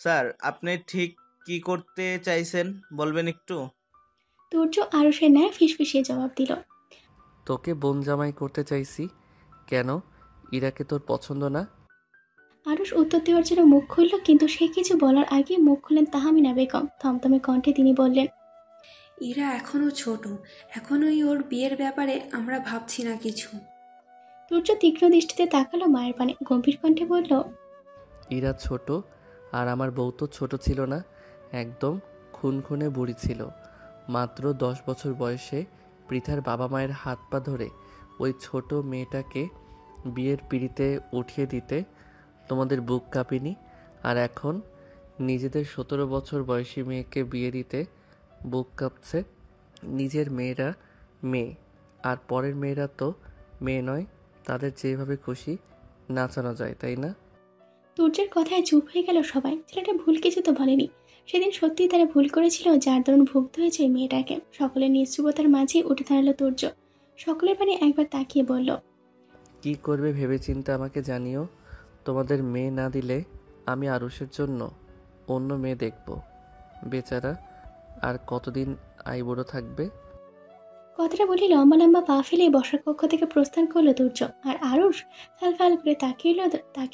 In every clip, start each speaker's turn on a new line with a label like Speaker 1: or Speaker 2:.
Speaker 1: Sir, আপনি ঠিক কি করতে চাইছেন বলবেন একটু?
Speaker 2: তুর্য আরুষের ন্যায় ফিসফিসিয়ে জবাব দিল।
Speaker 3: তোকে বোন জামাই করতে চাইছি। কেন? ইরাকে তোর পছন্দ না?
Speaker 2: আরুষ উত্তর দেওয়ার জন্য মুখ খুলল, কিন্তু সে কিছু বলার আগে মুখ খুললেন তাহমিনা বেগম। থমথমে কণ্ঠে তিনি বললেন,
Speaker 4: ইরা এখনো ছোট, এখনোই ওর বিয়ের ব্যাপারে আমরা ভাবছি না কিছু।
Speaker 2: তুর্য তীক্ষ্ণ দৃষ্টিতে তাকালো মায়ের পানে, গম্ভীর কণ্ঠে বলল,
Speaker 3: ইরা ছোট, আর আমার বউ তো ছোট ছিল না, একদম খুনখুনে বুড়ি ছিল। মাত্র 10 বছর বয়সে পৃথার বাবা মায়ের হাত পা ধরে ওই ছোট মেয়েটাকে বিয়ের পিঁড়িতে উঠিয়ে দিতে তোমাদের বুক কাঁপিনি? আর এখন নিজেদের 17 বছর বয়সী মেয়েকে বিয়ে দিতে বুক কাঁপছে। নিজের মেয়েরা মেয়ে, আর পরের মেয়েরা তো মেয়ে নয়, তাদের যেভাবে খুশি নাচানো যায়, তাই না?
Speaker 2: তুর্যের কথায় চুপ হয়ে গেল সবাই। ছেলেটা ভুল কিছু তো বলেনি। সেদিন সত্যিই তারা ভুল করেছিল, যার দরুন ভুগতে হয়েছে ওই মেয়েটাকে। সকলের নিশ্চুপতার মাঝে উঠে দাঁড়ালো তুর্য। সকলের পানে একবার তাকিয়ে বলল,
Speaker 3: কি করবে ভেবেচিন্তে আমাকে জানিও। তোমাদের মেয়ে না দিলে আমি আরুষের জন্য অন্য মেয়ে দেখব। বেচারা আর কতদিন আইবুড়ো থাকবে।
Speaker 2: কথাটা বলে লম্বা লম্বা পা ফেলে বসার কক্ষ থেকে প্রস্থান করলো তুর্য। আর আরুষ ফাল করে তাকিয়ে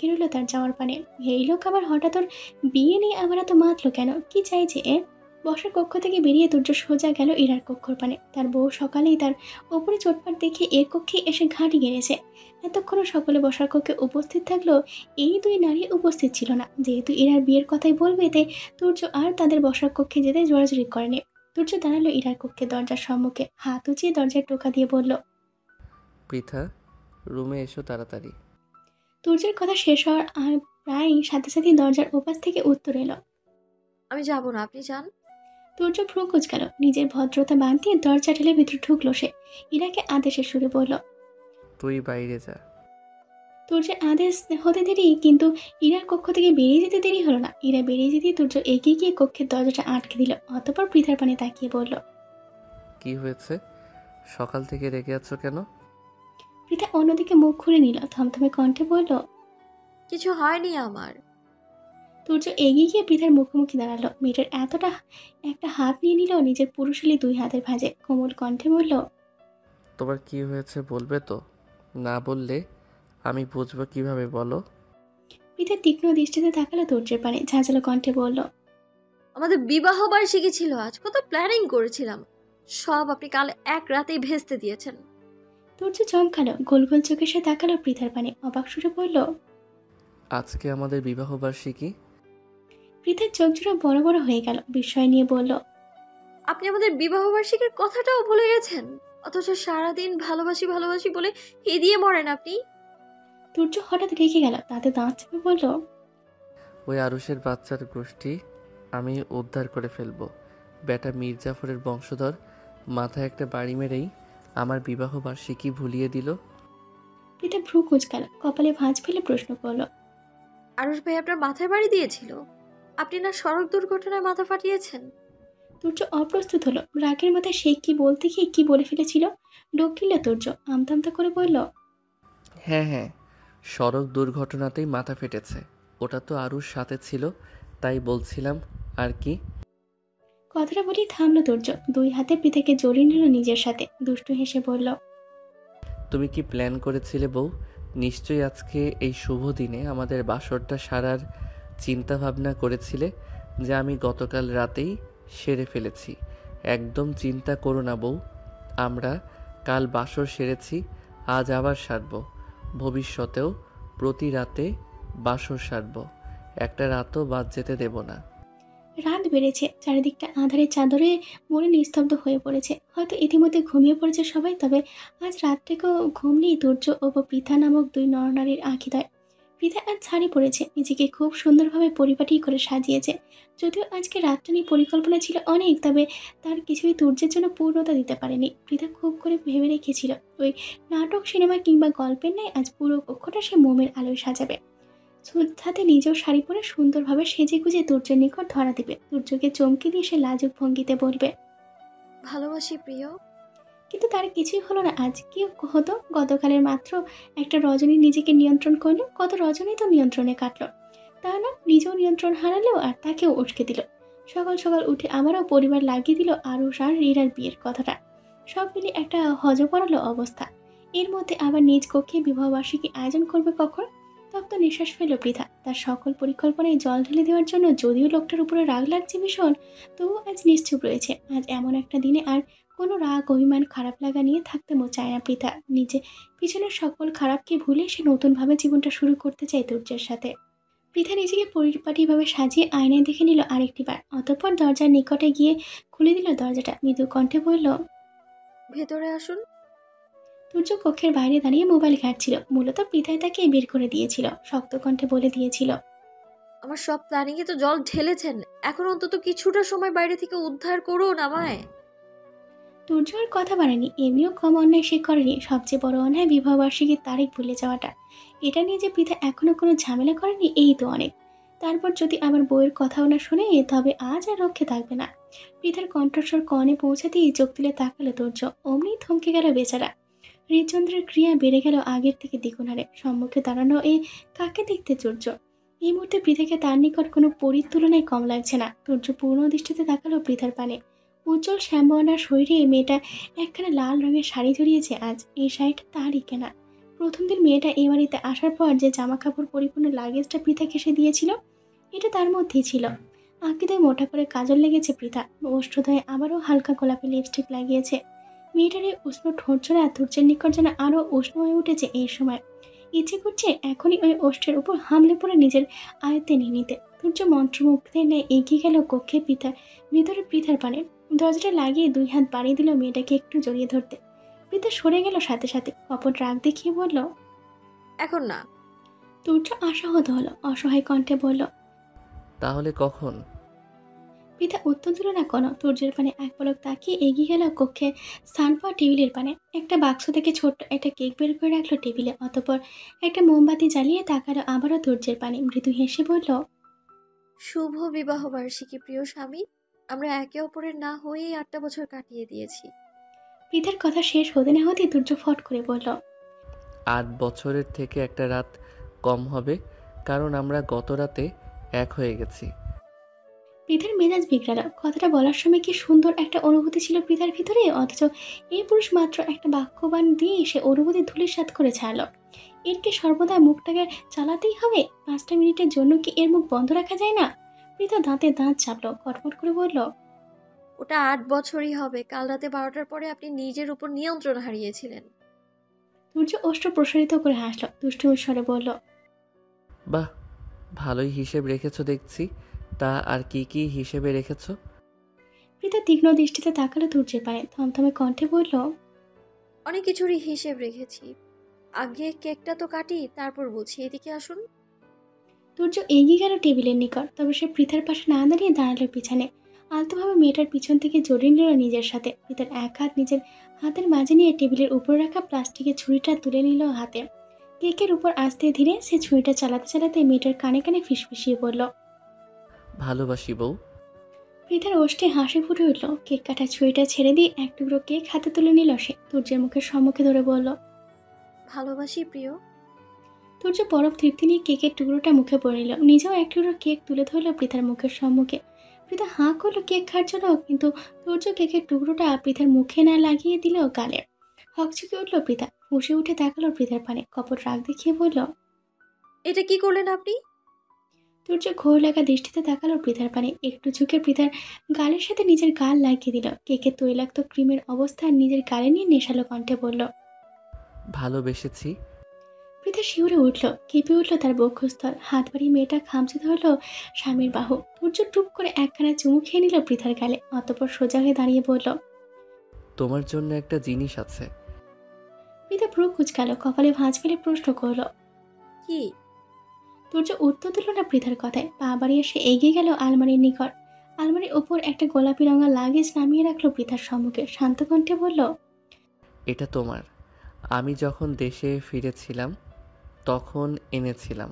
Speaker 2: রইল তার যাওয়ার পানে। এই লোক আবার হঠাৎ ওর বিয়ে নিয়ে আবার এত মাতলো কেন? কি চাইছে এ? বসার কক্ষ থেকে বেরিয়ে তুর্য সোজা গেল ইরার কক্ষর পানে। তার বউ সকালেই তার ওপরে চোটপাট দেখে এর কক্ষে এসে ঘাঁটি গেড়েছে। এতক্ষণও সকলে বসার কক্ষে উপস্থিত থাকলেও এই দুই নারী উপস্থিত ছিল না। যেহেতু ইরার বিয়ের কথাই বলবে, তাই তুর্য আর তাদের বসার কক্ষে যেতে জোরাজুরি করেনি। তুর্য দাঁড়ালো ইরার কক্ষে দরজার সম্মুখে, হাত উঁচিয়ে দরজায় টোকা দিয়ে বলল,
Speaker 3: পৃথা, রুমে এসো তাড়াতাড়ি।
Speaker 2: তুর্যের কথা শেষ হওয়ার আর প্রায় সাথে সাথে দরজার ওপাশ থেকে উত্তর এলো।
Speaker 5: আমি যাব না, আপনি যান।
Speaker 2: তুর্য ভ্রু কুঁচকালো, নিজের ভদ্রতা বাঁধিয়ে দরজা ঠেলে ভিতরে ঢুকলো সে। ইরাকে আদেশের সুরে বলল।
Speaker 3: তুই বাইরে যা।
Speaker 2: তুর্যের আদেশ হতে দেরি, কিন্তু ইরার কক্ষ থেকে বেরিয়ে যেতে দেরি হলো না। ইরা বেরিয়ে যেতেই তুর্য এগিয়ে গিয়ে কক্ষের দরজাটা আটকে দিল। অতঃপর পৃথার পানে তাকিয়ে বলল,
Speaker 3: কি হয়েছে? সকাল থেকে রেগে আছো কেন?
Speaker 2: পৃথা অন্যদিকে মুখ ঘুরে নিল, থমথমে কণ্ঠে বলল,
Speaker 5: কিছু হয়নি আমার।
Speaker 2: তুর্য এগিয়ে গিয়ে পৃথার মুখোমুখি দাঁড়ালো। মেয়েটার একটা হাত নিয়ে নিল নিজের পুরুষালী দুই হাতের ভাঁজে, কোমল কণ্ঠে বলল,
Speaker 3: তোমার কি হয়েছে বলবে তো? না বললে আমি বুঝবো কিভাবে, বলো।
Speaker 2: পৃথা তীক্ষ্ণ দৃষ্টিতে তাকালো তুর্যের পানে, ঝাঁঝালো কণ্ঠে বলল,
Speaker 5: আমাদের বিবাহ বার্ষিকী ছিল আজ, কত প্ল্যানিং করেছিলাম, সব আপনি কাল এক রাতেই ভেস্তে দিয়েছেন।
Speaker 2: তুর্য চমকালো, গোল গোল চোখে সে তাকালো পৃথার পানে, অবাক সুরে বলল,
Speaker 3: আজকে আমাদের বিবাহ বার্ষিকী?
Speaker 2: পৃথার চোখ জোড়া বড় বড় হয়ে গেল, বিস্ময় নিয়ে বলল,
Speaker 5: আপনি আমাদের বিবাহ বার্ষিকীর কথাটাও ভুলে গেছেন, অথচ সারাদিন ভালোবাসি ভালোবাসি বলে দিয়ে মরেন আপনি।
Speaker 2: তুর্য হঠাৎ রেগে গেল, তাতে দাঁত চেপে বলল,
Speaker 3: ওই আরুষের বাচ্চার গোষ্ঠী আমি উদ্ধার করে ফেলবো। বেটা মীর জাফরের বংশধর মাথায় একটা বাড়ি মেরেই আমার বিবাহ বার্ষিকী ভুলিয়ে দিল।
Speaker 2: পৃথা ভ্রু কুঁচকালো, কপালে ভাঁজ ফেলে প্রশ্ন করল,
Speaker 5: আরুষ ভাই আপনার মাথায় বাড়ি দিয়েছিল? আপনি না সড়ক দুর্ঘটনায় মাথা ফাটিয়েছেন?
Speaker 2: তুর্য অপ্রস্তুত হলো। রাগের মাথায় সে কি বলতে গিয়ে কি বলে ফেলেছিল। ঢোক গিলল তুর্য, আমতা আমতা করে বলল,
Speaker 3: হ্যাঁ হ্যাঁ, সড়ক দুর্ঘটনাতেই মাথা ফেটেছে। ওটা তো আরুর সাথে ছিল, তাই বলছিলাম আর কি।
Speaker 2: কথাটা বলেই থামলো তুর্য, দুই হাতে পৃথাকে জড়িয়ে নিল নিজের সাথে, দুষ্টু হেসে বলল,
Speaker 3: তুমি কি প্ল্যান করেছিলে বউ? নিশ্চয়ই আজকে এই শুভ দিনে আমাদের বাসরটা সারার চিন্তা ভাবনা করেছিলে, যা আমি গতকাল রাতেই সেরে ফেলেছি। একদম চিন্তা করো না বউ, আমরা কাল বাসর সেরেছি, আজ আবার সারব। ভবিষ্যতেও প্রতি রাতে বাসর সারব, একটা রাতও বাদ যেতে দেব না।
Speaker 2: রাত বেড়েছে, চারিদিকটা আঁধারে চাদরে মুড়ে নিস্তব্ধ হয়ে পড়েছে। হয়তো ইতিমধ্যে ঘুমিয়ে পড়েছে সবাই, তবে আজ রাতটাকেও ঘুম নেই তুর্য ও পৃথা নামক দুই নরনারীর আঁখিদয়। পৃথা আজ শাড়ি পরেছে, নিজেকে খুব সুন্দরভাবে পরিপাটি করে সাজিয়েছে। যদিও আজকে রাতটা নিয়ে পরিকল্পনা ছিল অনেক, তবে তার কিছুই তুর্যের জন্য পূর্ণতা দিতে পারেনি। পৃথা খুব করে ভেবে রেখেছিল ওই নাটক, সিনেমা কিংবা গল্পের ন্যায় আজ পুরো কক্ষটা সে মোমের আলোয় সাজাবে। হাতে নিজেও শাড়ি পরে সুন্দরভাবে সেজে গুজে তুর্যের নিকট ধরা দিবে। তুর্যকে চমকে দিয়ে সে লাজুক ভঙ্গিতে বলবে,
Speaker 5: ভালোবাসি প্রিয়।
Speaker 2: কিন্তু তার কিছুই হলো না। আজ কি হতো? গতকালের মাত্র একটা রজনী নিজেকে নিয়ন্ত্রণ করলো, কত রজনী তো নিয়ন্ত্রণে কাটলো। তা না, নিজেও নিয়ন্ত্রণ হারালো আর তাকেও উস্কে দিল। সকাল সকাল উঠে আবারও পরিবার লাগিয়ে দিল আরুষ আর রিরার বিয়ের কথাটা। সব মিলে একটা হজবরালো অবস্থা। এর মধ্যে আবার নিজ কক্ষে বিবাহবার্ষিকী আয়োজন করবে কখন? তপ্ত নিঃশ্বাস ফেল পৃথা। তার সকল পরিকল্পনায় জল ঢেলে দেওয়ার জন্য যদিও লোকটার উপরে রাগ লাগছে ভীষণ, তবুও আজ নিশ্চুপ রয়েছে। আজ এমন একটা দিনে আর কোনো রাগ অভিমান খারাপ লাগা নিয়ে থাকতে চায় না পৃথা। নিজে পিছনের সকল খারাপকে ভুলে সে নতুনভাবে জীবনটা শুরু করতে চায় তুর্যের সাথে। পৃথা নিজেকে পরিপাটিভাবে সাজিয়ে আয়নায় দেখে নিল আরেকটি বার, অতঃপর দরজার নিকটে গিয়ে খুলে দিল দরজাটা। মৃদু কণ্ঠে বলল,
Speaker 5: ভেতরে আসুন।
Speaker 2: তুর্য কক্ষের বাইরে দাঁড়িয়ে মোবাইল ঘাঁটছিল। মূলত পৃথাই তাকে বের করে দিয়েছিল, শক্ত কণ্ঠে বলে দিয়েছিল,
Speaker 5: আমার সব প্ল্যানিংয়ে তো জল ঢেলেছেন, এখন অন্তত কিছুটা সময় বাইরে থেকে উদ্ধার করুন আমায়।
Speaker 2: তুর্য আর কথা বাড়েনি। এমনিও কম অন্যায় সে করেনি। সবচেয়ে বড় অন্যায় বিবাহবার্ষিকীর তারিখ ভুলে যাওয়াটা। এটা নিয়ে যে পৃথা এখনো কোনো ঝামেলা করেনি, এই তো অনেক। তারপর যদি আবার বউয়ের কথাও না শুনে, তবে আজ আর রক্ষে থাকবে না। পৃথার কণ্ঠস্বর কনে পৌঁছাতেই চোখ তুলে তাকালো তুর্য। অমনি থমকে গেল বেচারা। হৃদযন্ত্রের ক্রিয়া বেড়ে গেল আগের থেকে দ্বিগুণ হারে। সম্মুখে দাঁড়ানো এই কাকে দেখতে তুর্য। এই মুহূর্তে পৃথাকে তার নিকট কোনো পরীর তুলনায় কম লাগছে না। তুর্য পূর্ণ দৃষ্টিতে তাকালো পৃথার পানে। উজ্জ্বল শ্যামবর্ণার শরীরে মেয়েটা একখানা লাল রঙের শাড়ি জড়িয়েছে আজ। এই শাড়িটা তারই কেনা। প্রথম দিন মেয়েটা এ বাড়িতে আসার পর যে জামা কাপড় পরিপূর্ণ লাগেজটা পৃথাকে সে দিয়েছিল, এটা তার মধ্যেই ছিল। আঁকিদয় মোটা করে কাজল লেগেছে পৃথা। ওষ্ঠদয়ে আবারও হালকা গোলাপি লিপস্টিক লাগিয়েছে। মেয়েটার এই উষ্ণ ঠোঁটজোড়া তুর্যের নিকট যেন আরও উষ্ণ হয়ে উঠেছে এই সময়। ইচ্ছে করছে এখনই ওই ওষ্ঠের উপর হামলে পড়ে নিজের আয়ত্তে নিয়ে নিতে। তুর্য মন্ত্রমুগ্ধের ন্যায় এগিয়ে গেল কক্ষে ভিতরে পৃথার পানে। দরজাটা লাগিয়ে দুই হাত বাড়িয়ে দিল মেয়েটাকে একটু জড়িয়ে ধরতে। পৃথা সরে গেল সাথে সাথে। কপট রাগ দেখিয়ে বলল,
Speaker 5: এখন না।
Speaker 2: তুর্য আশাহত হলো, অসহায় কণ্ঠে বলল,
Speaker 3: তাহলে কখন?
Speaker 2: পৃথা উত্তর দিল না কোনো। তুর্যের পানে এক পলক তাকিয়ে এগিয়ে গেল কক্ষে স্থান পাওয়া টেবিলের পানে। একটা বাক্স থেকে ছোট্ট একটা কেক বের করে রাখলো টেবিলে। অতঃপর একটা মোমবাতি জ্বালিয়ে তাকালো আবারও তুর্যের পানে। মৃদু হেসে বলল,
Speaker 5: শুভ বিবাহ বার্ষিকী প্রিয় স্বামী। আমরা একে অপরের না হয়েই 8টা বছর কাটিয়ে দিয়েছি।
Speaker 2: পৃথার কথা শেষ হতে না হতে তুর্য ফট করে বলল,
Speaker 3: 8 বছরের থেকে একটা রাত কম হবে, কারণ আমরা গত রাতে এক হয়ে গেছি।
Speaker 2: পৃথার মেজাজ বিগড়ালো। কথাটা বলার সময় কি সুন্দর একটা অনুভূতি ছিল পৃথার ভিতরে, অথচ এই পুরুষ মাত্র একটা বাক্যবান দিয়ে সে অনুভূতি ধূলিসাৎ করে ছাড়ল। এর কি সর্বদা মুখটাকে চালাতেই হবে? 5টা মিনিটের জন্য কি এর মুখ বন্ধ রাখা যায় না? পৃথা দাঁতে দাঁত চাপলো, কটমট করে বলল,
Speaker 5: ওটা 8 বছরই হবে। কাল রাতে 12টার পরে আপনি নিজের উপর নিয়ন্ত্রণ হারিয়েছিলেন।
Speaker 2: সূর্য ওষ্ঠ প্রসারিত করে হাসলো, দুষ্টুমির স্বরে বলল,
Speaker 3: বাহ, ভালোই হিসেব রেখেছো দেখছি। তা আর কি কি হিসেবে রেখেছো?
Speaker 2: পৃথা তীক্ষ্ণ দৃষ্টিতে তাকালো তুর্যের পানে, থমথমে কণ্ঠে বলল,
Speaker 5: অনেক কিছুরই হিসেব রেখেছি। আগে কেকটা তো কাটি, তারপর বলছি। এদিকে আসুন।
Speaker 2: তুর্য এগিয়ে গেল টেবিলের নিকট। তবে সে পৃথার পাশে না দাঁড়িয়ে দাঁড়ালো পিছনে। আলতোভাবে মেয়েটার পিছন থেকে জড়িয়ে নিল নিজের সাথে। পৃথার এক হাত নিজের হাতের মাঝে নিয়ে টেবিলের উপর রাখা প্লাস্টিকের ছুরিটা তুলে নিল হাতে। কেকের উপর আস্তে ধীরে সে ছুরিটা চালাতে চালাতে মেয়েটার কানে কানে ফিসফিসিয়ে বলল,
Speaker 3: ভালোবাসি বউ।
Speaker 2: পৃথার ওষ্ঠে হাসি ফুটে উঠল। কেক কাটা ছুরিটা ছেড়ে দিয়ে এক টুকরো কেক হাতে তুলে নিল সে। তুর্যের মুখের সম্মুখে ধরে বলল,
Speaker 5: ভালোবাসি প্রিয়।
Speaker 2: তুর্য পরম তৃপ্তি নিয়ে কেকের টুকরোটা মুখে পড়ে নিল। নিজেও এক টুকরো কেক তুলে ধরল পৃথার মুখের সম্মুখে। পৃথা হাঁ করলো কেক খাওয়ার জন্য, কিন্তু তুর্য কেকের টুকরোটা পৃথার মুখে না লাগিয়ে দিল গালে। হকচকে উঠল পৃথা, ফুঁসে উঠে তাকালো পৃথার পানে, কপট রাগ দেখিয়ে বলল,
Speaker 5: এটা কি করলেন আপনি?
Speaker 2: তুর্য ঘোর লাগা দৃষ্টিতে তাকালো পৃথার পানে, একটু ঝুঁকে পৃথার গালের সাথে নিজের গাল লাগিয়ে দিল। কেকের তৈলাক্ত ক্রিমের অবস্থা নিজের গালে নিয়ে নেশালো কণ্ঠে বলল,
Speaker 3: ভালোবেসেছি।
Speaker 2: পৃথা শিউরে উঠল, কেঁপে উঠল তার বক্ষস্থল। হাত বাড়িয়ে মেয়েটা খামচে ধরল স্বামীর বাহু। তুর্য টুপ করে একখানা চুমু খেয়ে নিল পৃথার গালে, অতঃপর সোজা হয়ে দাঁড়িয়ে বলল,
Speaker 3: তোমার জন্য একটা জিনিস আছে।
Speaker 2: পৃথা ভ্রু কুচকালো, কপালে ভাঁজ ফেলে প্রশ্ন করল।
Speaker 5: কি?
Speaker 2: তুর্য উত্তর দিল না পৃথার কথায়। পা বাড়িয়ে সে এগিয়ে গেল আলমারির নিকট। আলমারির ওপর একটা গোলাপি রঙা লাগেজ নামিয়ে রাখলো পৃথার সম্মুখে। শান্ত কণ্ঠে বলল,
Speaker 3: এটা তোমার। আমি যখন দেশে ফিরেছিলাম তখন এনেছিলাম।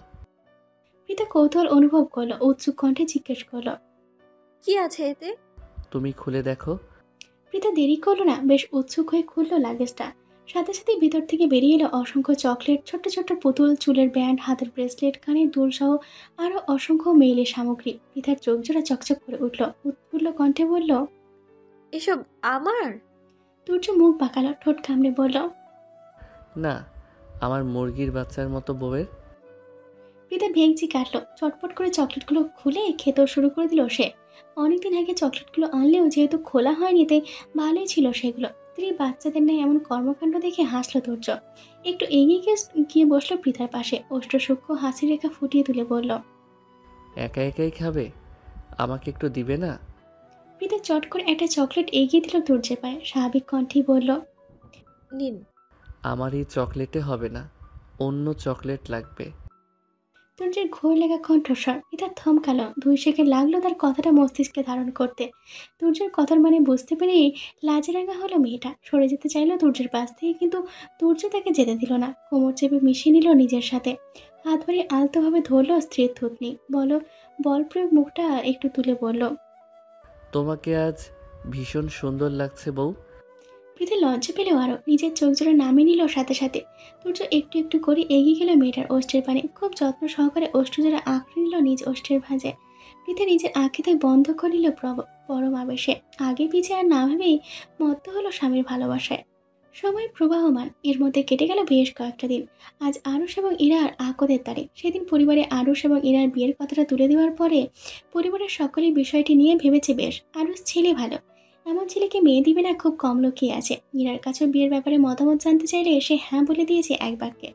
Speaker 2: পৃথা কৌতূহল অনুভব করলো, উৎসুক কণ্ঠে জিজ্ঞেস করল,
Speaker 5: কি আছে এতে?
Speaker 3: তুমি খুলে দেখো।
Speaker 2: পৃথা দেরি করলো না, বেশ উৎসুক হয়ে খুলল লাগেজটা। সাথে সাথে ভিতর থেকে বেরিয়ে এলো অসংখ্য চকলেট, ছোট্ট ছোট্ট পুতুল, চুলের ব্যান্ড, হাতের ব্রেসলেট, কানের দুল সহ আরও অসংখ্য মেইলের সামগ্রী। পৃথার চোখ জোড়া চকচক করে উঠল, উৎফুল্ল কণ্ঠে বলল।
Speaker 5: এসব আমার?
Speaker 2: তুর্য মুখ বাঁকালো, ঠোঁট কামড়ে বলল।
Speaker 3: না, আমার মুরগির বাচ্চার মতো বউয়ের।
Speaker 2: পৃথা ভেঙচি কাটলো, চটপট করে চকলেটগুলো খুলে খেতেও শুরু করে দিল সে। অনেকদিন আগে চকলেটগুলো আনলেও যেহেতু খোলা হয়নি তাই ভালোই ছিল সেগুলো। স্ত্রী বাচ্চাদের নেই এমন কর্মকাণ্ড দেখে হাসলো তুর্য। একটু এগিয়ে গিয়ে বসলো পৃথার পাশে, অষ্টসূক্ষ্ম হাসি রেখা ফুটিয়ে তুলে বলল।
Speaker 3: একা একাই খাবে? আমাকে একটু দিবে না?
Speaker 2: পৃথা চট করে একটা চকলেট এগিয়ে দিল তুর্যের পায়ে, স্বাভাবিক কণ্ঠেই বলল।
Speaker 5: নিন।
Speaker 3: আমার এই চকলেটে হবে না, অন্য চকলেট লাগবে।
Speaker 2: তুর্যের ঘোর লাগা কণ্ঠস্বর। পৃথা থমকালো, 2 সেকেন্ড লাগলো তার কথাটা মস্তিষ্কে ধারণ করতে। তুর্যের কথার মানে বুঝতে পেরেই লাজে রাঙা হলো মেয়েটা, সরে যেতে চাইলো তুর্যের পাশ থেকে, কিন্তু তুর্য তাকে যেতে দিল না। কোমর চেপে মিশিয়ে নিল নিজের সাথে, হাত বাড়িয়ে আলতোভাবে ধরলো স্ত্রীর থুতনি। বল প্রয়োগ মুখটা একটু তুলে বলল।
Speaker 3: তোমাকে আজ ভীষণ সুন্দর লাগছে বউ।
Speaker 2: পৃথা লজ্জা পেলেও আরো নিজের চোখ জোড়া নামিয়ে নিল সাথে সাথে। তুর্য একটু একটু করে এগিয়ে গেল মেয়েটার ওষ্ঠের পানে, খুব যত্ন সহকারে ওষ্ঠ জোড়া আঁকড়ে নিল নিজ ওষ্ঠের ভাঁজে। পৃথা নিজের আঁখিতে বন্ধ করে নিল পরম আবেশে। আগে পিছে আর না ভেবেই মত্ত হলো স্বামীর ভালোবাসায়। সময় প্রবাহমান, এর মধ্যে কেটে গেল বেশ কয়েকটা দিন। আজ আরুষ এবং ইরার আকদের তারিখ। সেদিন পরিবারে আরুষ এবং ইরার বিয়ের কথাটা তুলে দেওয়ার পরে পরিবারের সকলেই বিষয়টি নিয়ে ভেবেছে বেশ। আরুষ ছেলে ভালো, এমন ছেলেকে মেয়ে দিবে না খুব কম লোকই আছে। মীরার কাছেও বিয়ের ব্যাপারে মতামত জানতে চাইলে সে হ্যাঁ বলে দিয়েছে এক বাক্যে।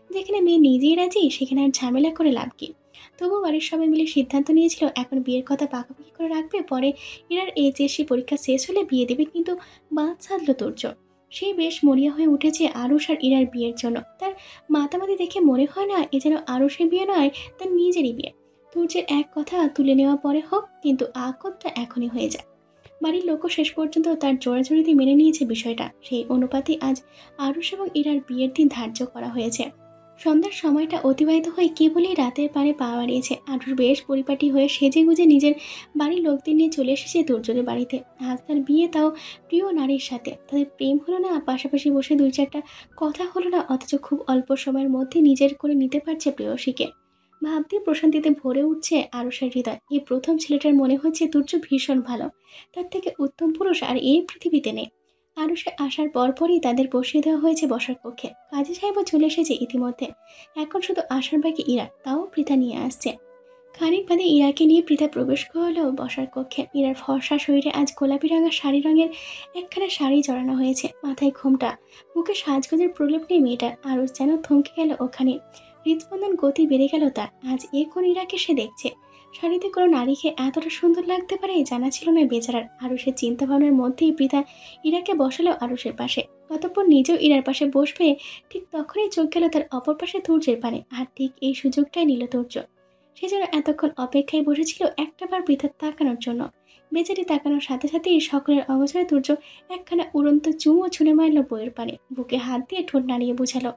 Speaker 2: যেখানে মেয়ে নিজেই রাজি সেখানে আর ঝামেলা করে লাভ কি। তবুও বাড়ির সবাই মিলে সিদ্ধান্ত নিয়েছিল এখন বিয়ের কথা পাকাপাকি করে রাখবে, পরে ইরার এইচএসসি পরীক্ষা শেষ হলে বিয়ে দেবে। কিন্তু বাদ সাধলো তুর্য। সে বেশ মরিয়া হয়ে উঠেছে আরুষ আর ইরার বিয়ের জন্য। তার মাতামাতি দেখে মনে হয় না এ যেন আরুষের বিয়ে নয়, তার নিজেরই বিয়ে। তুর্যের এক কথা তুলে নেওয়া পরে হোক, কিন্তু আকদটা এখনই হয়ে যায়। বাড়ির লোকও শেষ পর্যন্ত তার জোরাজোরিতে মেনে নিয়েছে বিষয়টা। সেই অনুপাতে আজ আরুষ এবং ইরার বিয়ের দিন ধার্য করা হয়েছে। সন্ধ্যার সময়টা অতিবাহিত হয়ে কেবলই রাতের পারে পা বাড়িয়েছে। আরুষ বেশ পরিপাটি হয়ে সেজে গুজে নিজের বাড়ির লোকদের নিয়ে চলে এসেছে দুর্যোগের বাড়িতে। আজ তার বিয়ে, তাও প্রিয় নারীর সাথে। তাদের প্রেম হলো না, পাশাপাশি বসে 2-4টা কথা হলো না, অথচ খুব অল্প সময়ের মধ্যে নিজের করে নিতে পারছে প্রেয়সীকে। ভাবতেই প্রশান্তিতে ভরে উঠছে আরুষের হৃদয়। এই প্রথম ছেলেটার মনে হচ্ছে তুর্য ভীষণ ভালো, তার থেকে উত্তম পুরুষ আর এই পৃথিবীতে নেই। আরুষে আসার পরপরই তাদের বসিয়ে দেওয়া হয়েছে বসার কক্ষে। কাজী সাহেবও চলে এসেছে ইতিমধ্যে। এখন শুধু আসার বাকি ইরা, তাও পৃথা নিয়ে আসছে। খানিক বাদে ইরাকে নিয়ে পৃথা প্রবেশ করলো বসার কক্ষে। ইরার ফর্সা শরীরে আজ গোলাপি রঙা শাড়ি রঙের একখানা শাড়ি জড়ানো হয়েছে, মাথায় ঘোমটা, মুখে সাজগোজের প্রলেপ নেই মেয়েটার। আরুষ যেন থমকে গেল ওখানে। হৃদস্পন্দন গতি বেড়ে গেল তার। আজ এ কোন ইরাকে সে দেখছে? শাড়িতে কোনো নারীকে এতটা সুন্দর লাগতে পারে জানা ছিল না বেচারার। আরুষের চিন্তা ভাবনার মধ্যেই পৃথা ইরাকে বসালো আরুষের পাশে। অতঃপর নিজেও ইরার পাশে বসবে, ঠিক তখনই চোখ গেল তার অপর পাশে তুর্যের পানে। আর ঠিক এই সুযোগটাই নিল তুর্য। সে যেন এতক্ষণ অপেক্ষায় বসেছিল একটাবার পৃথার তাকানোর জন্য। বেচারি তাকানোর সাথে সাথেই সকলের অগোচরে তুর্য একখানা উড়ন্ত চুমো ছুঁড়ে মারল বইয়ের পানে। বুকে হাত দিয়ে ঠোঁট নাড়িয়ে বুঝালো।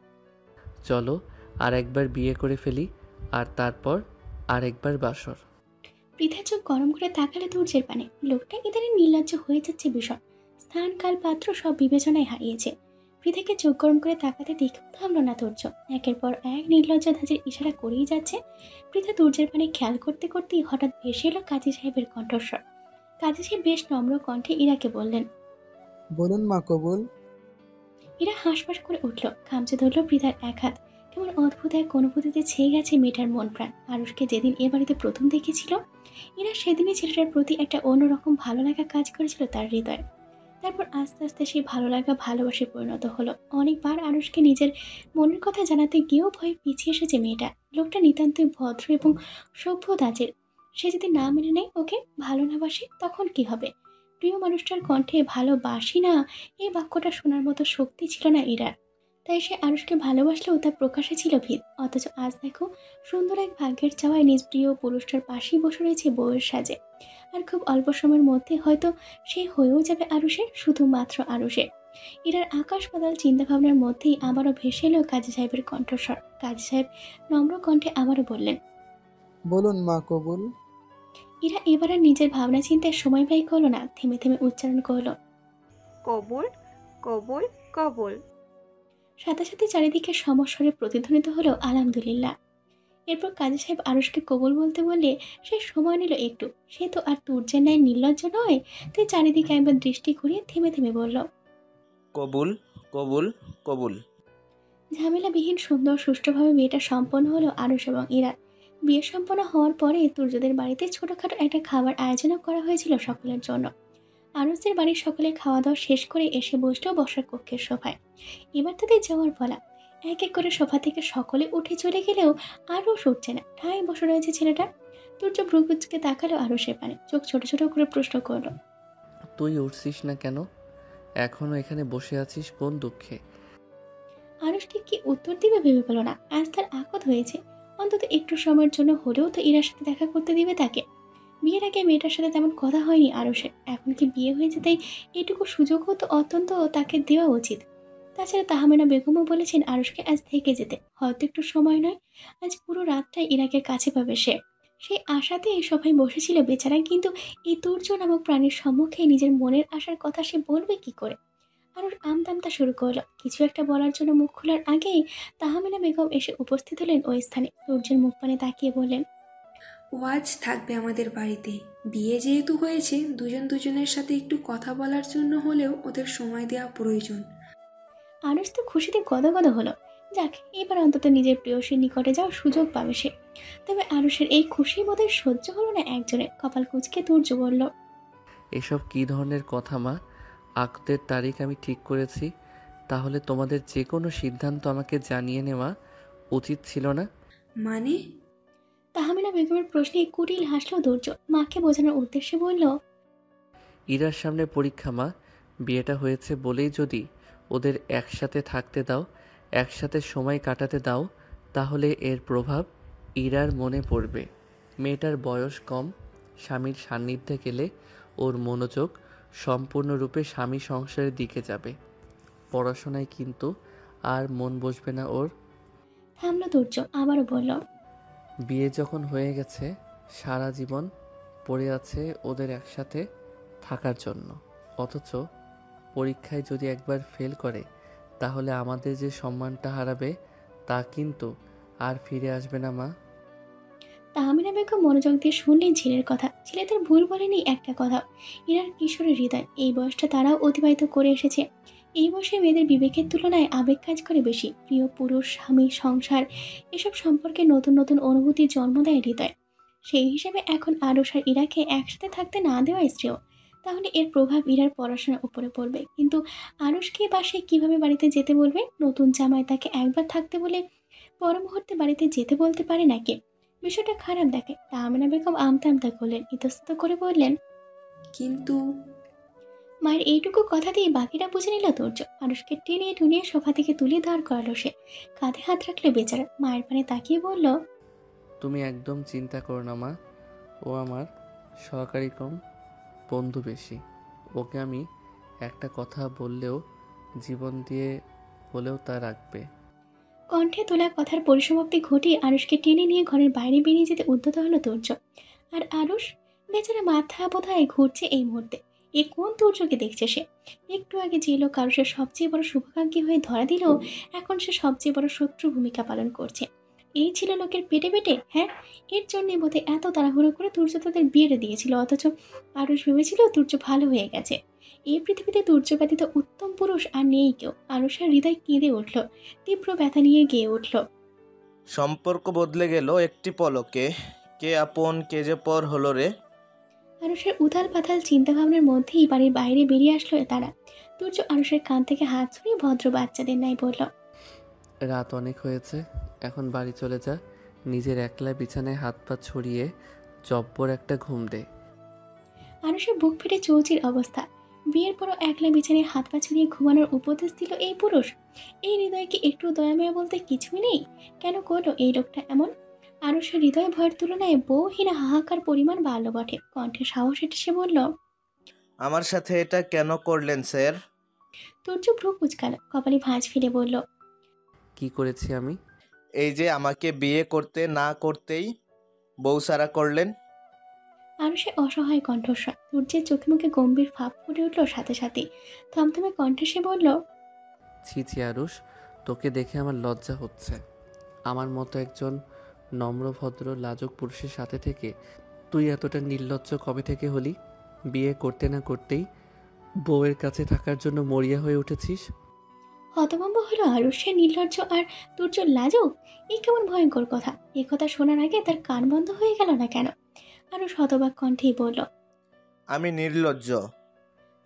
Speaker 3: চলো আর একবার বিয়ে করে ফেলি, আর তারপর আর একবার বাসর।
Speaker 2: পৃথা চোখ গরম করে তাকালে তুর্যের পানে। লোকটা ইদানিং নির্লজ্জ হয়ে যাচ্ছে ভীষণ। স্থান কাল পাত্র সব বিবেচনায় হারিয়েছে। পৃথাকে চোখ গরম করে তাকাতে দেখেও থামল না তুর্য। একের পর এক নির্লজ্জ ধাঁচের ইশারা করেই যাচ্ছে। পৃথা তুর্যের পানে খেয়াল করতে করতেই হঠাৎ ভেসে এলো কাজী সাহেবের কণ্ঠস্বর। কাজী সাহেব বেশ নম্র কণ্ঠে ইরাকে বললেন।
Speaker 6: বলুন মা কবুল।
Speaker 2: ইরা হাঁসফাঁস করে উঠল, খামচে ধরল পৃথার এক হাত। কেমন অদ্ভুত এক অনুভূতিতে ছেয়ে গেছে মেয়েটার মন প্রাণ। আরুষকে যেদিন এ বাড়িতে প্রথম দেখেছিল ইরা, সেদিনই ছেলেটার প্রতি একটা অন্যরকম ভালো লাগা কাজ করেছিল তার হৃদয়ে। তারপর আস্তে আস্তে সেই ভালো লাগা ভালোবাসে পরিণত হলো। অনেকবার আরুষকে নিজের মনের কথা জানাতে গিয়েও ভয়ে পিছিয়ে এসেছে মেয়েটা। লোকটা নিতান্তই ভদ্র এবং সভ্য ধাঁচের। সে যদি না মেনে নেয়, ওকে ভালো না বাসে, তখন কি হবে? প্রিয় মানুষটার কণ্ঠে ভালোবাসি না এই বাক্যটা শোনার মতো শক্তি ছিল না ইরার। তাই সে আরুষকে ভালোবাসলেও তার প্রকাশে ছিল ভিত। অথচ আজ দেখো, সুন্দর এক ভাগ্যের চাওয়ায় নিজ প্রিয় পুরুষটার পাশেই বসে রয়েছে বউয়ের সাজে। আর খুব অল্প সময়ের মধ্যে হয়তো সে হয়েও যাবে আরুষের, শুধুমাত্র আরুষের। ইরার আকাশ পাতাল চিন্তাভাবনার মধ্যেই আবারও ভেসে এলো কাজী সাহেবের কণ্ঠস্বর। কাজী সাহেব নম্র কণ্ঠে আবারও বললেন।
Speaker 6: বলুন মা কবুল।
Speaker 2: ইরা এবার আর নিজের ভাবনা চিন্তায় সময় ব্যয় করলো না, থেমে থেমে উচ্চারণ করলো।
Speaker 5: কবুল, কবুল, কবুল।
Speaker 2: সাথে সাথে চারিদিকে সমস্বরে প্রতিধ্বনিত হলো আলহামদুলিল্লাহ। এরপর কাজী সাহেব আরুষকে কবুল বলতে বললে সে সময় নিল একটু। সে তো আর তুর্যের ন্যায় নির্লজ্জ নয়। তাই চারিদিকে একবার দৃষ্টি ঘুরিয়ে থেমে থেমে বলল,
Speaker 1: কবুল, কবুল, কবুল।
Speaker 2: ঝামেলাবিহীন সুন্দর সুষ্ঠুভাবে বিয়েটা সম্পন্ন হলো আরুষ এবং ইরার। বিয়ে সম্পন্ন হওয়ার পরে তুর্যদের বাড়িতে ছোটখাটো একটা খাবার আয়োজনও করা হয়েছিল সকলের জন্য। আরুষদের বাড়ির সকলে খাওয়া দাওয়া শেষ করে এসে বসলো বসার কক্ষের সোফায়। এবার তাদের যাওয়ার পালা। এক এক করে সোফা থেকে সকলে উঠে চলে গেলেও আরুষ উঠছে না, ঠায় বসে রয়েছে ছেলেটা। তুর্য ভ্রুকুচকে তাকালো আরুষের পানে, চোখ ছোট ছোট করে প্রশ্ন করলো,
Speaker 3: তুই উঠছিস না কেন? এখনো এখানে বসে আছিস কোন দুঃখে?
Speaker 2: আরুষ ঠিক কি উত্তর দিবে ভেবে পেল না। আজ তার আকত হয়েছে, অন্তত একটু সময়ের জন্য হলেও তো ইরার সাথে দেখা করতে দিবে তাকে। বিয়ের আগে মেয়েটার সাথে তেমন কথা হয়নি আরুষের, এখন কি বিয়ে হয়েছে তাই এটুকু সুযোগও তো অত্যন্ত তাকে দেওয়া উচিত। তাছাড়া তাহমিনা বেগমও বলেছেন আরুষকে আজ থেকে যেতে, হয়তো একটু সময় নয়, আজ পুরো রাতটাই ইরাকের কাছে পাবে সে। সেই আশাতে এই সবাই বসেছিল বেচারা, কিন্তু এই তুর্য নামক প্রাণীর সম্মুখে নিজের মনের আশার কথা সে বলবে কি করে? আরুর আমদামতা শুরু করলো। কিছু একটা বলার জন্য মুখ খোলার আগেই তাহমিনা বেগম এসে উপস্থিত হলেন ওই স্থানে। তুর্যের মুখ পানে তাকিয়ে বললেন,
Speaker 4: ও আজ থাকবে আমাদের বাড়িতে। বিয়ে যেহেতু হয়েছে, দুজন দুজনের সাথে একটু কথা বলার জন্য হলেও ওদের সময় দেওয়া প্রয়োজন।
Speaker 2: আরুষ তো খুশিতে গদগদ হলো। যাক, এবার অন্তত নিজের প্রেয়সীর নিকটে যাওয়ার সুযোগ পাবে সে। তবে আরুষের এই খুশি বোধহয় সহ্য হলো না একজনের। কপাল কুঁচকে তুর্য বলল,
Speaker 3: এসব কী ধরনের কথা মা? আকদের তারিখ আমি ঠিক করেছি, তাহলে তোমাদের যে কোনো সিদ্ধান্ত আমাকে জানিয়ে নেওয়া উচিত ছিল না?
Speaker 4: মানে?
Speaker 2: তাহমিনা বেগমের প্রশ্নে কুটিল হাসলো তুর্য। মাকে বোঝানোর উদ্দেশ্যে বলল,
Speaker 3: ইরার সামনে পরীক্ষা মা। বিয়েটা হয়েছে বলেই যদি ওদের একসাথে থাকতে দাও, একসাথে সময় কাটাতে দাও, তাহলে এর প্রভাব ইরার মনে পড়বে। মেয়েটার বয়স কম, স্বামীর সান্নিধ্যে গেলে ওর মনোযোগ সম্পূর্ণরূপে স্বামী সংসারের দিকে যাবে। পড়াশোনায় কিন্তু আর মন বসবে না ওর।
Speaker 2: থামলো তুর্য, আবারও বলল,
Speaker 3: বিয়ে যখন হয়ে গেছে, সারা জীবন পড়ে আছে ওদের একসাথে থাকার জন্য। অথচ পরীক্ষায় যদি একবার ফেল করে, তাহলে আমাদের যে সম্মানটা হারাবে তা কিন্তু আর ফিরে আসবে না মা।
Speaker 2: তাহমিনা বেগম মনোযোগ দিয়ে শুনলেন ছেলের কথা। ছেলেদের ভুল বলেনি একটা কথা। ইরার কিশোরের হৃদয়, এই বয়সটা তারাও অতিবাহিত করে এসেছে। এই বয়সে মেয়েদের বিবেকের তুলনায় আবেগ কাজ করে বেশি। প্রিয় পুরুষ, স্বামী, সংসার, এসব সম্পর্কে নতুন নতুন অনুভূতির জন্ম দেয় হৃদয়। সেই হিসেবে এখন আরুষ আর ইরাকে একসাথে থাকতে না দেওয়া শ্রেয়। তাহলে এর প্রভাব ইরার পড়াশোনার উপরে পড়বে। কিন্তু আরুষকে বা সে কীভাবে বাড়িতে যেতে বলবে? নতুন জামাই তাকে একবার থাকতে বলে পর মুহূর্তে বাড়িতে যেতে বলতে পারে নাকি? বিষয়টা খারাপ দেখে। তাহমিনা বেগম আমতা আমতা করলেন, ইতস্তত করে বললেন,
Speaker 4: কিন্তু
Speaker 2: মায়ের এইটুকু কথা দিয়ে বাকিটা বুঝে নিল তুর্য। আরুষকে টেনে টুনিয়ে সোফা থেকে তুলে দাঁড় করালো সে। কাঁধে হাত রাখলে বেচারা। মায়ের পানে তাকিয়ে বলল,
Speaker 3: তুমি একদম চিন্তা করো না মা, ও আমার সহকারী কম, বন্ধু বেশি। ওকে আমি একটা কথা বললেও, জীবন দিয়ে বলেও তা রাখবে।
Speaker 2: কণ্ঠে তোলা কথার পরিসমাপ্তি ঘটিয়ে আরুষকে টেনে নিয়ে ঘরের বাইরে বেরিয়ে যেতে উদ্যত হলো তুর্য। আর আরুষ বেচারা মাথা বোধহয় ঘুরছে এই মুহূর্তে। এ কোন তুর্যকে দেখছে সে? একটু আগে যে লোক আরুষের সবচেয়ে বড় শুভাকাঙ্ক্ষী হয়ে ধরা দিল, এখন সে সবচেয়ে বড় শত্রু ভূমিকা পালন করছে। এই ছিল লোকের পেটে পেটে। হ্যাঁ, এর জন্যই বোধহয় এত তাড়াহুড়ো করে তুর্য তাদের বিয়েটা দিয়েছিল। অথচ আরুষ ভেবেছিল তুর্য ভালো হয়ে গেছে। এই পৃথিবীতে তুর্য ব্যতীত উত্তম পুরুষ আর নেই কেউ। আরুষের হৃদয় কেঁদে উঠল, তীব্র ব্যথা নিয়ে গেয়ে উঠল।
Speaker 1: সম্পর্ক বদলে গেল একটি পলকে। কে আপন কে যে পর হলো রে।
Speaker 2: আরুষের উথাল পাথাল চিন্তাভাবনার মধ্যেই বাড়ির বাইরে বেরিয়ে আসলো তারা। তুর্য আরুষের কান থেকে হাত ছড়িয়ে ভদ্র বাচ্চাদের ন্যায় বলল,
Speaker 3: রাত অনেক হয়েছে, এখন বাড়ি চলে যা। নিজের একলা বিছানায় হাত পা ছড়িয়ে জব্বর একটা ঘুম দে।
Speaker 2: আরুষের বুক ফেটে চৌচির অবস্থা। বিয়ের পরও একলা বিছানায় হাত পা ছড়িয়ে ঘুমানোর উপদেশ দিল এই পুরুষ। এই হৃদয়ে কি একটু দয়াময়া বলতে কিছুই নেই? কেন করলো এই লোকটা এমন? আরুষের হৃদয় ভয়ের তুলনায় বউহীনা হাহাকার পরিমাণ বাড়ল বটে। কণ্ঠে সাহস এটে সে বলল,
Speaker 1: আমার সাথে এটা কেন করলেন স্যার?
Speaker 2: তুর্য ভ্রু কুচকাল, কপালে ভাঁজ ফিরে বলল,
Speaker 3: কি করেছি আমি?
Speaker 1: এই যে আমাকে বিয়ে করতে না করতেই বউ সারা করলেন।
Speaker 2: আরুষের অসহায় কণ্ঠস্বর। তুর্যের চোখে মুখে গম্ভীর ভাব ফুটে উঠল সাথে সাথে। থমথমে কণ্ঠে সে বলল,
Speaker 3: ছি ছি আরুষ, তোকে দেখে আমার লজ্জা হচ্ছে। আমার মতো একজন নম্র ভদ্র লাজুক পুরুষের সাথে থেকে তুই এতটা নির্লজ্জ কবে থেকে হলি? বিয়ে করতে না করতেই বউয়ের কাছে থাকার জন্য মরিয়া হয়ে উঠেছিস।
Speaker 2: হতভম্ব হলো আরুষ। সে নির্লজ্জ আর তুর্য লাজুক, এই কেমন ভয়ঙ্কর কথা! এ কথা শোনার আগে তার কান বন্ধ হয়ে গেল না কেন? আরুষ হতবাক কণ্ঠেই বলল।
Speaker 1: আমি নির্লজ্জ?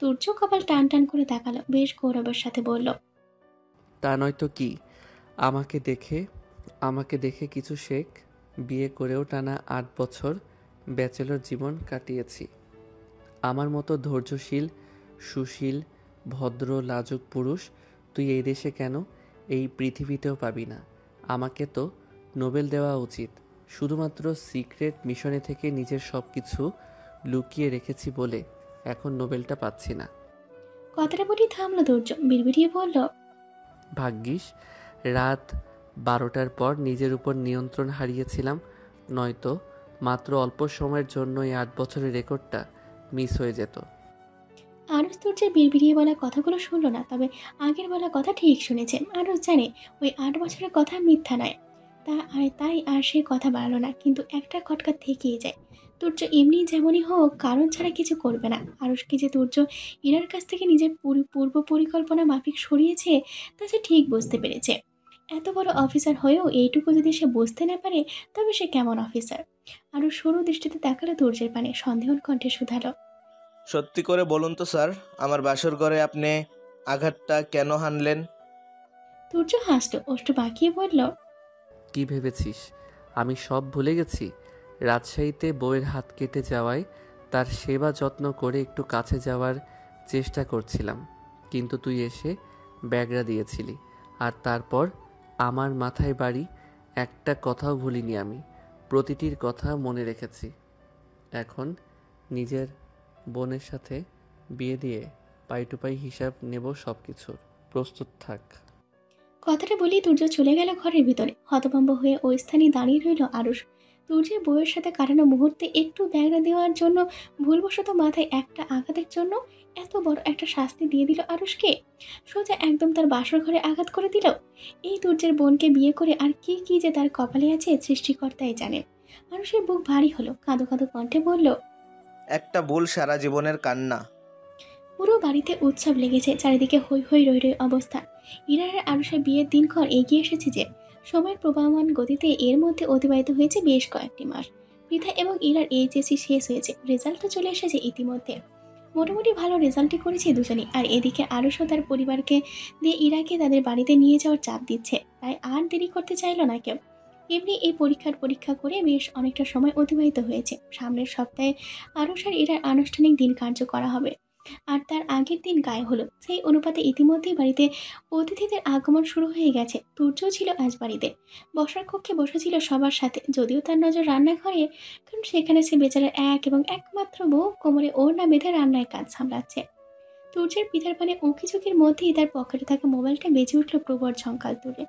Speaker 2: তুর্য কপাল টান টান করে তাকালো, বেশ গৌরবের সাথে বলল।
Speaker 3: তা নয়তো কি? আমাকে দেখে আমাকে দেখে কিছু শেখ। বিয়ে করেও টানা 8 বছর ব্যাচেলর জীবন কাটিয়েছি। আমার মতো ধৈর্যশীল, সুশীল, ভদ্র, লাজুক পুরুষ তুই এই দেশে কেন, এই পৃথিবীতেও পাবি না। আমাকে তো নোবেল দেওয়া উচিত। শুধুমাত্র সিক্রেট মিশনে থেকে নিজের সব কিছু লুকিয়ে রেখেছি বলে এখন নোবেলটা পাচ্ছি না।
Speaker 2: কথাটা বলি থামলো তুর্য, বিড়বিড়িয়ে বলল।
Speaker 3: ভাগ্যিস রাত 12টার পর নিজের উপর নিয়ন্ত্রণ হারিয়েছিলাম, নয়তো মাত্র অল্প সময়ের জন্য এই 8 বছরের রেকর্ডটা মিস হয়ে যেত।
Speaker 2: আরুষ তুর্যের বিড়বিড়িয়ে বলা কথাগুলো শুনলো না, তবে আগের বলা কথা ঠিক শুনেছে। আরুষ জানে ওই 8 বছরের কথা মিথ্যা নয়। তাই আর সে কথা বাড়ালো না, কিন্তু একটা খটকা থেকেই যায়। তুর্য এমনি যেমনই হোক কারণ ছাড়া কিছু করবে না। আরুষকে যে তুর্য ইরার কাছ থেকে নিজের পূর্ব পরিকল্পনা মাফিক সরিয়েছে তা সে ঠিক বুঝতে পেরেছে। এত বড় অফিসার হয়েও এইটুকু যদি সে বুঝতে না পারে তবে সে কেমন অফিসার? আরও সরু দৃষ্টিতে তাকালো তুর্যের পানে, সন্দেহর কণ্ঠে শুধালো।
Speaker 1: সত্যি করে বলুন তো স্যার, আমার বাসর ঘরে আপনি আঘাতটা কেন হানলেন?
Speaker 2: তুর্য হাসল, ওষ্ঠ বাঁকিয়ে বলল।
Speaker 3: কি ভেবেছিস আমি সব ভুলে গেছি? রাজশাহীতে বউয়ের হাত কেটে যাওয়ায় তার সেবা যত্ন করে একটু কাছে যাওয়ার চেষ্টা করছিলাম, কিন্তু তুই এসে ব্যাগরা দিয়েছিলি। আর তারপর আমার মাথায় বাড়ি। একটা কথাও ভুলিনি আমি, প্রতিটির কথা মনে রেখেছি। এখন নিজের বোনের সাথে বিয়ে দিয়ে পাই টু পাই হিসাব নেব সব কিছুর। প্রস্তুত থাক।
Speaker 2: কথাটা বলেই তুর্য চলে গেল ঘরের ভিতরে। হতভম্ব হয়ে ওই স্থানে দাঁড়িয়ে রইল আরুষ। তুর্যের বউয়ের সাথে কাটানো মুহূর্তে একটু ব্যাগরা দেওয়ার জন্য, ভুলবশত মাথায় একটা আঘাতের জন্য এত বড় একটা শাস্তি দিয়ে দিল আরুষকে। সোজা একদম তার বাসর ঘরে আঘাত করে দিল। এই তুর্যের বোনকে বিয়ে করে আর কি কি যে তার কপালে আছে সৃষ্টিকর্তাই জানেন। আরুষের বুক ভারী হলো, কাঁদো কাঁদো কণ্ঠে বলল।
Speaker 1: একটা ভুল সারা জীবনের কান্না।
Speaker 2: পুরো বাড়িতে উৎসব লেগেছে, চারিদিকে হই হই রই রই অবস্থা। ইরার আর আরুষের বিয়ের দিনক্ষণ এগিয়ে এসেছে যে, সময়ের প্রবাহমান গতিতে এর মধ্যে অতিবাহিত হয়েছে বেশ কয়েকটি মাস। পৃথা এবং ইরার এইচএসসি শেষ হয়েছে, রেজাল্টও চলে এসেছে ইতিমধ্যে। মোটামুটি ভালো রেজাল্টই করেছে দুজনই। আর এদিকে আরুষও তার পরিবারকে দিয়ে ইরাকে তাদের বাড়িতে নিয়ে যাওয়ার চাপ দিচ্ছে, তাই আর দেরি করতে চাইল না কেউ। এমনি এই পরীক্ষা করে বেশ অনেকটা সময় অতিবাহিত হয়েছে। সামনের সপ্তাহে আরুষ আর ইরার আনুষ্ঠানিক দিন কার্য করা হবে, আর তার আগের দিন গায়ে হলো। সেই অনুপাতে ইতিমধ্যেই বাড়িতে অতিথিদের আগমন শুরু হয়ে গেছে। তুর্য ছিল আজ বাড়িতে, বসার কক্ষে বসেছিল সবার সাথে, যদিও তার নজর রান্নাঘরে, কারণ সেখানে সে বেচারা এক এবং একমাত্র বউ কোমরে ওড়না বেঁধে রান্নায় কাজ সামলাচ্ছে। তুর্যের পিঠার পানে উঁকিঝুঁকির মধ্যেই তার পকেটে থাকা মোবাইলটা বেজে উঠল প্রবল ঝঙ্কাল তুলে।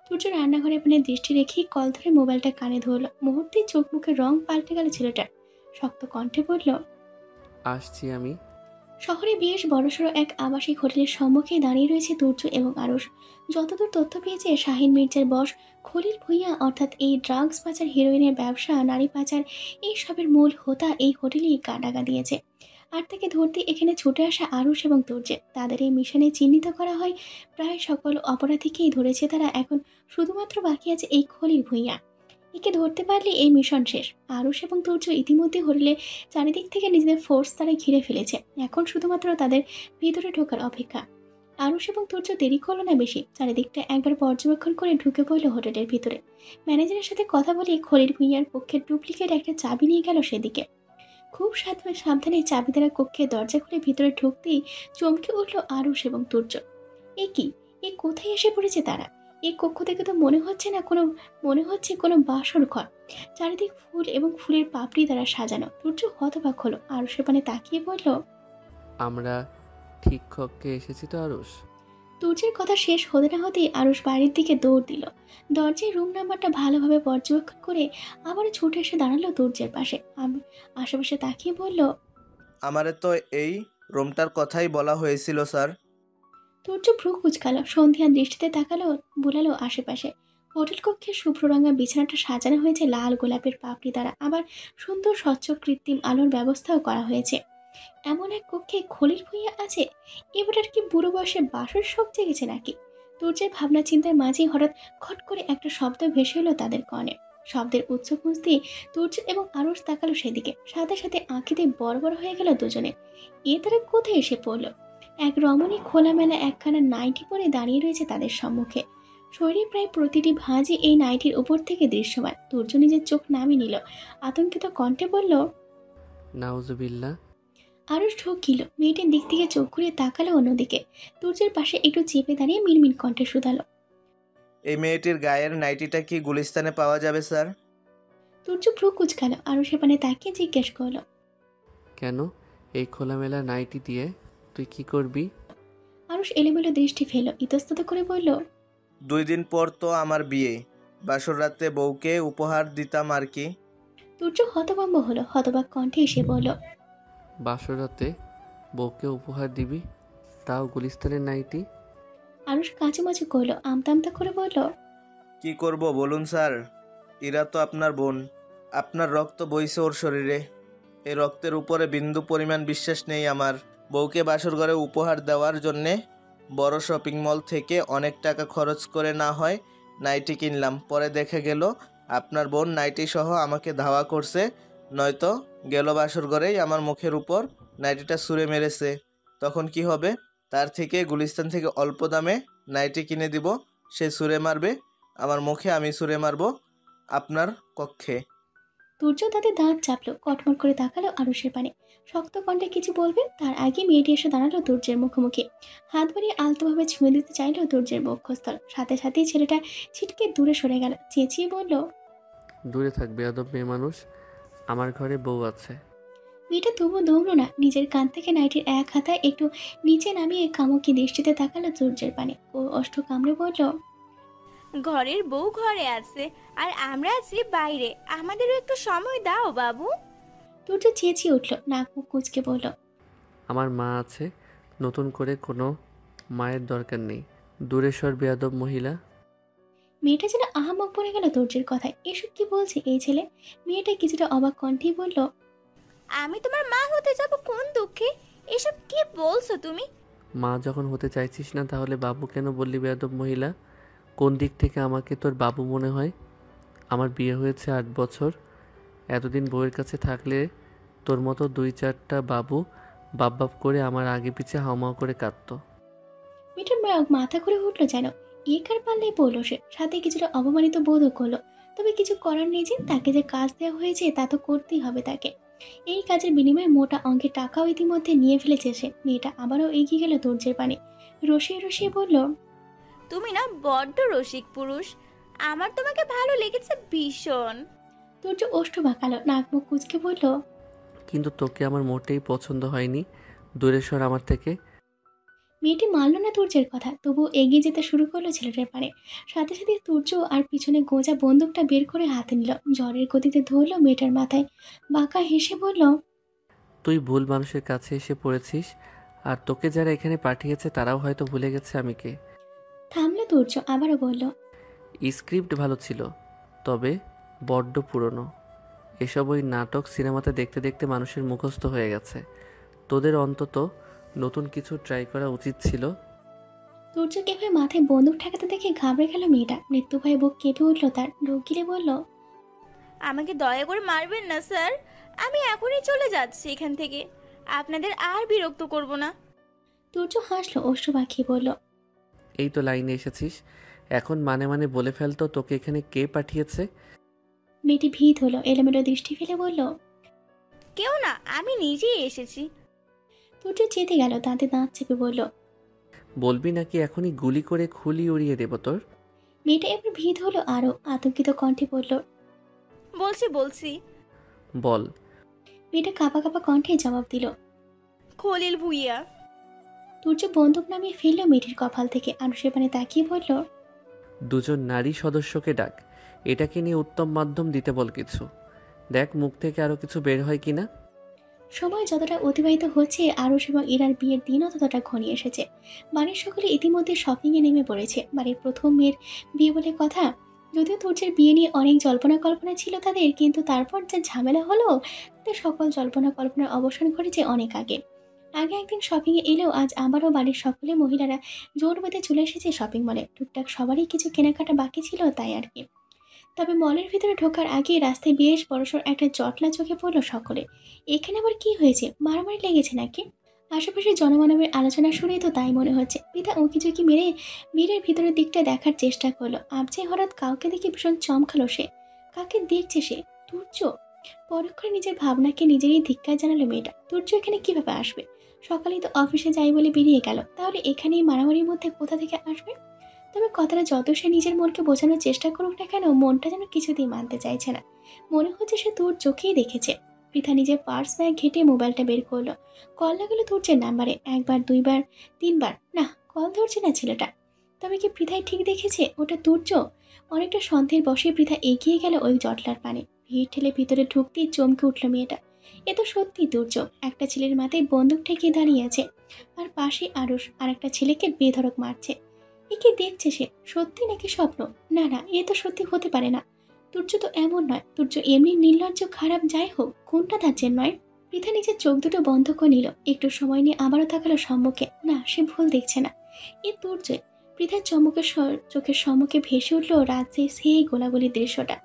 Speaker 2: তুর্য রান্নাঘরে পানে দৃষ্টি রেখেই কল ধরে মোবাইলটা কানে ধরল। মুহূর্তেই চোখ মুখের রং পাল্টে গেল ছেলেটার। শক্ত কণ্ঠে বলল।
Speaker 3: আসছি আমি।
Speaker 2: শহরে বেশ বড়সড় এক আবাসিক হোটেলের সম্মুখে দাঁড়িয়ে রয়েছে তুর্য এবং আরুষ। যতদূর তথ্য পেয়েছে শাহিন মির্জার বস খলিল ভুঁইয়া, অর্থাৎ এই ড্রাগস পাচার, হিরোইনের ব্যবসা, নারী পাচার, এই সবের মূল হোতা এই হোটেলেই ডাকা দিয়েছে। আর তাকে ধরতে এখানে ছুটে আসা আরুষ এবং তুর্যে, তাদের এই মিশনে চিহ্নিত করা হয়। প্রায় সকল অপরাধীকেই ধরেছে তারা, এখন শুধুমাত্র বাকি আছে এই খলিল ভুঁইয়া। একে ধরতে পারলে এই মিশন শেষ। আরুষ এবং তুর্য ইতিমধ্যে হোটেলে চারিদিক থেকে নিজেদের ফোর্স তারা ঘিরে ফেলেছে, এখন শুধুমাত্র তাদের ভিতরে ঢোকার অপেক্ষা। আরুষ এবং তুর্য দেরি করলো না বেশি, চারিদিকটা একবার পর্যবেক্ষণ করে ঢুকে পড়ল হোটেলের ভিতরে। ম্যানেজারের সাথে কথা বলে খলিল ভুঁইয়ার পক্ষের ডুপ্লিকেট একটা চাবি নিয়ে গেল সেদিকে। খুব সাবধানে চাবি দ্বারা কক্ষের দরজা খুলে ভিতরে ঢুকতেই চমকে উঠল আরুষ এবং তুর্য। এ কি, এ কোথায় এসে পড়েছে তারা? এই কক্ষ থেকে তো মনে হচ্ছে কোনো বাসর ঘর। চারিদিক ফুল এবং ফুলের পাপড়ি দ্বারা সাজানো। তুর্য হতবাক হলো, আরুষের পানে তাকিয়ে বলল।
Speaker 3: আমরা ঠিক কক্ষে এসেছি তো আরুষ?
Speaker 2: তুর্যের কথা শেষ হতে না হতেই আরুষ বাড়ির দিকে দৌড় দিল। দরজায় রুম নাম্বারটা ভালোভাবে পর্যবেক্ষণ করে আবারও ছুটে এসে দাঁড়ালো তুর্যের পাশে। আশেপাশে তাকিয়ে বলল।
Speaker 1: আমারে তো এই রুমটার কথাই বলা হয়েছিল স্যার।
Speaker 2: তুর্য ভ্রু কুচকালো, সন্ধ্যা দৃষ্টিতে তাকালো, বুলালো আশেপাশে। হোটেল কক্ষে শুভ্র রঙা বিছানাটা সাজানো হয়েছে লাল গোলাপের পাপড়ি দ্বারা, আবার সুন্দর স্বচ্ছ কৃত্রিম আলোর ব্যবস্থাও করা হয়েছে। এমন এক কক্ষে খলিল ভুঁইয়া আছে, এবারের কি বুড়ো বয়সে বাসর শখ জেগেছে নাকি? তুর্যের ভাবনা চিন্তার মাঝেই হঠাৎ খট করে একটা শব্দ ভেসে এলো তাদের কনে। শব্দের উৎস খুঁজতেই তুর্য এবং আরস তাকালো সেদিকে, সাথে সাথে আঁখিতে বড় বড় হয়ে গেল দুজনে। এ তারা কোথায় এসে পড়লো? এক রমণী খোলামেলা একখানা নাইটি পরে দাঁড়িয়ে রয়েছে তাদের সম্মুখে। শরীরে প্রায় প্রতিটি ভাঁজই এই নাইটির উপর থেকে দৃশ্যমান। তুর্য নিজের চোখ নামিয়ে নিল, আতঙ্কিত কণ্ঠে বলল,
Speaker 3: নাউজুবিল্লাহ।
Speaker 2: আরস ঢোকিল। মেয়েটির দিক থেকে চোখ ঘুরিয়ে তাকালো অন্যদিকে। তুর্যের পাশে একটু চেপে দাঁড়িয়ে মিনমিন কণ্ঠে শুধালো,
Speaker 1: এই মেয়েটির গায়ের নাইটিটা কি গুলিস্তানে পাওয়া যাবে স্যার?
Speaker 2: তুর্য ভ্রু কুচকালো, আরো সেপানে তাকিয়ে জিজ্ঞেস করলো,
Speaker 3: কেন? এই খোলামেলা নাইটি দিয়ে তুই কি করবি?
Speaker 2: আরস এলোমেলো দৃষ্টি ফেল, ইতস্তত করে বলল,
Speaker 1: 2 দিন পর তো আমার বিয়ে, বাসর রাতে বউকে উপহার দিতাম আর কি।
Speaker 2: তুর্য হতভম্ব হলো, হতবাক কণ্ঠে এসে বলল,
Speaker 3: বাসরাতে বউকে উপহার দিবি, তাও গুলিস্তানের নাইটি?
Speaker 2: আরস কাঁচুমাচু করলো, আমতা আমতা করে বলল,
Speaker 1: কি করব বলুন স্যার, ইরা তো আপনার বোন, আপনার রক্ত বইছে ওর শরীরে। এই রক্তের উপরে বিন্দু পরিমাণ বিশ্বাস নেই আমার। বউকে বাসর ঘরে উপহার দেওয়ার জন্যে বড় শপিং মল থেকে অনেক টাকা খরচ করে না হয় নাইটি কিনলাম। পরে দেখা গেল আপনার বোন নাইটি সহ আমাকে ধাওয়া করছে, নয়তো গেল বাসর ঘরেই আমার মুখের উপর নাইটিটা ছুঁড়ে মেরেছে। তখন কি হবে? তার থেকে গুলিস্তান থেকে অল্প দামে নাইটি কিনে দিব, সে ছুঁড়ে মারবে আমার মুখে, আমি ছুঁড়ে মারবো আপনার কক্ষে।
Speaker 2: তুর্য তাতে দাঁত চাপলো, কটমট করে তাকালো আরুষের পানে। শক্ত কণ্ঠে কিছু বলবে তার আগে মেয়েটি এসে দাঁড়ালো তুর্যের মুখোমুখি। হাত বাড়িয়ে আলতোভাবে ছুঁয়ে দিতে চাইলো তুর্যের বক্ষস্থল। সাথে সাথেই ছেলেটা ছিটকে দূরে সরে গেল, চেঁচিয়ে বলল,
Speaker 3: দূরে থাক বেয়াদব মেয়ে মানুষ, আমার ঘরে বউ আছে।
Speaker 2: মেয়েটা তবুও দমলো না, নিজের কান থেকে নাইটির এক হাতায় একটু নিচে নামিয়ে কামুকি দৃষ্টিতে তাকালো তুর্যের পানে। ও অষ্ট কামড়ে বলল,
Speaker 7: ঘরের বউ ঘরে আছে আর আমরা আছি বাইরে, আমাদেরও একটু সময় দাও বাবু।
Speaker 2: তুর্য চেঁচিয়ে উঠল, নাক মুখ কুঁচকে বলল,
Speaker 3: আমার মা আছে, নতুন করে কোনো মায়ের দরকার নেই। দূরে সর বেয়াদব মহিলা।
Speaker 2: মেয়েটা যেন আহামক পড়ে গেল তুর্যের কথায়। এসব কি বলছে এই ছেলে? মেয়েটা কিছুটা অবাক কণ্ঠেই বলল,
Speaker 7: আমি তোমার মা হতে যাব কোন দুঃখে? এসব কি বলছো তুমি?
Speaker 3: মা যখন হতে চাইছিস না তাহলে বাবু কেন বললি বেয়াদব মহিলা? কোন দিক থেকে আমাকে তোর বাবু মনে হয়? আমার বিয়ে হয়েছে 8 বছর, এতদিন বউয়ের কাছে থাকলে তোর মতো 2-4টা বাবু বাপ বাপ করে আমার আগে পিছে হাউমাউ করে কাঁদতো।
Speaker 2: মেয়েটার মাথা ঘুরে উঠলো যেন। এ কার পাল্লাই পড়লো সে, সাথে কিছুটা অপমানিত বোধও করলো। তবে কিছু করার নেই, যে তাকে যে কাজ দেওয়া হয়েছে তা তো করতেই হবে তাকে। এই কাজের বিনিময়ে মোটা অঙ্কের টাকাও ইতিমধ্যে নিয়ে ফেলেছে সে। মেয়েটা আবারও এগিয়ে গেল তুর্যের পানে, রসিয়ে রসিয়ে বলল,
Speaker 7: তুমি না বড্ড রসিক পুরুষ, আমার তোমাকে ভালো লেগেছে ভীষণ।
Speaker 2: তুর্য ওষ্ঠ বাঁকালো, নাক মুখ কুচকে বলল,
Speaker 3: কিন্তু তোকে আমার মোটেই পছন্দ হয়নি, দূরে সর আমার থেকে।
Speaker 2: মেয়েটি মানল না তুর্যের কথা, তবুও এগিয়ে যেতে শুরু করলো ছেলেটার পানে। সাথে সাথে তুর্য আর পিছনে গোঁজা বন্দুকটা বের করে হাতে নিল, জ্বরের গতিতে ধরলো মেয়েটার মাথায়। বাঁকা হেসে বলল,
Speaker 3: তুই ভুল মানুষের কাছে এসে পড়েছিস, আর তোকে যারা এখানে পাঠিয়েছে তারাও হয়তো ভুলে গেছে আমি কে।
Speaker 2: থামলো তুর্য, আবারও বলল,
Speaker 3: স্ক্রিপ্ট ভালো ছিল, তবে বড্ড পুরনো। এসব ওই নাটক সিনেমাতে দেখতে দেখতে মানুষের মুখস্থ হয়ে গেছে। তোদের অন্তত নতুন কিছু ট্রাই করা উচিত ছিল।
Speaker 2: তুর্যকে হয়ে মাথায় বন্দুক ঠেকাতে দেখে ঘাবড়ে গেল মেয়েটা। মৃত্যু ভয়ে বুক কেঁপে উঠল তার। ঢোক গিলে বলল,
Speaker 7: আমাকে দয়া করে মারবেন না স্যার, আমি এখনই চলে যাচ্ছি এখান থেকে, আপনাদের আর বিরক্ত করব না।
Speaker 2: তুর্য হাসলো, অশ্রু বাঁকিয়ে বলল,
Speaker 3: এই তো লাইনে এসেছিস, এখন মানে মানে বলে ফেলতো তোকে এখানে কে পাঠিয়েছে।
Speaker 2: মেয়েটি ভীত হলো, এলোমেলো দৃষ্টি ফেলে বলল,
Speaker 7: কেউ না, আমি নিজেই এসেছি।
Speaker 2: তুর্য চেতে গেল, দাঁতে দাঁত চেপে বলল,
Speaker 3: বলবি নাকি এখনই গুলি করে খুলি উড়িয়ে দেব তোর?
Speaker 2: মেয়েটা এবার ভীত হলো আরো, আতঙ্কিত কণ্ঠে বলল,
Speaker 7: বলছি।
Speaker 3: বল।
Speaker 2: মেয়েটা কাঁপা কাঁপা কণ্ঠে জবাব দিল,
Speaker 7: খলিল ভুইয়া।
Speaker 2: তুর্য বন্দুক নামিয়ে ফেললো মেয়েটির কপাল থেকে। আনুষের পানে তাকিয়ে বলল,
Speaker 3: দুজন নারী সদস্যকে ডাক, এটাকে নিয়ে উত্তম মাধ্যম দিতে বল কিছু। দেখ মুখ থেকে আরো কিছু বের হয় কিনা।
Speaker 2: সময় যতটা অতিবাহিত হচ্ছে আরুষ এবং ইরার বিয়ের দিনও ততটা ঘনিয়ে এসেছে। বাড়ির সকলে ইতিমধ্যে শপিংয়ে নেমে পড়েছে। বাড়ির প্রথম মেয়ের বিয়ে বলে কথা। যদিও তুর্যের বিয়ে নিয়ে অনেক জল্পনা কল্পনা ছিল তাদের, কিন্তু তারপর যা ঝামেলা হলো তাতে সকল জল্পনা কল্পনার অবসান ঘটেছে অনেক আগে। আগে একদিন শপিংয়ে এলেও আজ আবারও বাড়ির সকলে মহিলারা জোর বেঁধে চলে এসেছে শপিং মলে। টুকটাক সবারই কিছু কেনাকাটা বাকি ছিল, তাই আর কি। তবে মলের ভিতরে ঢোকার আগে রাস্তায় বেশ বড়সড় একটা জটলা চোখে পড়লো সকলে। এখানে আবার কি হয়েছে? মারামারি লেগেছে নাকি? আশেপাশে জনমানবের আলোচনা শুনেই তো তাই মনে হচ্ছে। পিতা উঁকিঝুঁকি মেরে ভিড়ের ভিতরের দিকটা দেখার চেষ্টা করলো। আবজে হঠাৎ কাউকে দেখে ভীষণ চমকালো সে। কাকে দেখছে সে? তুর্য। পরক্ষণে নিজের ভাবনাকে নিজেরই ধিক্কার জানালো মেয়েটা। তুর্য এখানে কিভাবে আসবে? সকালেই তো অফিসে যাই বলে বেরিয়ে গেল, তাহলে এখানেই মারামারির মধ্যে কোথা থেকে আসবে? তবে কথাটা যত সে নিজের মনকে বোঝানোর চেষ্টা করুক না কেন, মনটা যেন কিছুতেই মানতে চাইছে না। মনে হচ্ছে সে তোর চোখেই দেখেছে। পৃথা নিজের পার্স ব্যাগ ঘেটে মোবাইলটা বের করলো। কল লাগালো তুর্যের নাম্বারে, একবার, দুইবার, তিনবার। না, কল ধরছে না ছেলেটা। তবে কি পৃথাই ঠিক দেখেছে ওটা তুর্য? অনেকটা সন্দেহের বসে পৃথা এগিয়ে গেল ওই জটলার পানে। ভিড় ঠেলে ভিতরে ঢুকতেই চমকে উঠল মেয়েটা। এ তো সত্যি তুর্য। একটা ছেলের মাথায় বন্দুক ঠেকিয়ে দাঁড়িয়ে আছে, আর পাশে আরুষ আর একটা ছেলেকে বেধড়ক মারছে। এ কি দেখছে সে? সত্যি নাকি স্বপ্ন? না না, এ তো সত্যি হতে পারে না। তুর্য তো এমন নয়। তুর্য এমনি নির্লজ্জ, খারাপ, যাই হোক, কোনটা ধার্যের নয়। পৃথা নিজের চোখ দুটো বন্ধ করে নিল। একটু সময় নিয়ে আবারও তাকালো সম্মুখে। না, সে ভুল দেখছে না। এ তুর্য। পৃথার চোখের সম্মুখে ভেসে উঠল রাজ্যের সেই গোলাগুলির দৃশ্যটা।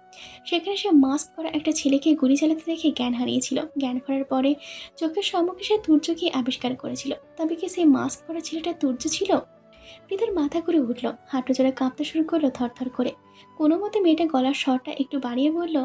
Speaker 2: সেখানে সে মাস্ক পরা একটা ছেলেকে গুলি চালাতে দেখে জ্ঞান হারিয়েছিল। জ্ঞান ফেরার পরে চোখের সম্মুখে সে তুর্যকে আবিষ্কার করেছিল। তবে কি সেই মাস্ক পরা ছেলেটা তুর্য ছিল? পৃথার মাথা ঘুরে উঠল, হাঁটু জোড়া কাঁপতে শুরু করলো থরথর করে। কোনো মতে মেয়েটা গলার স্বরটা একটু বাড়িয়ে বলল,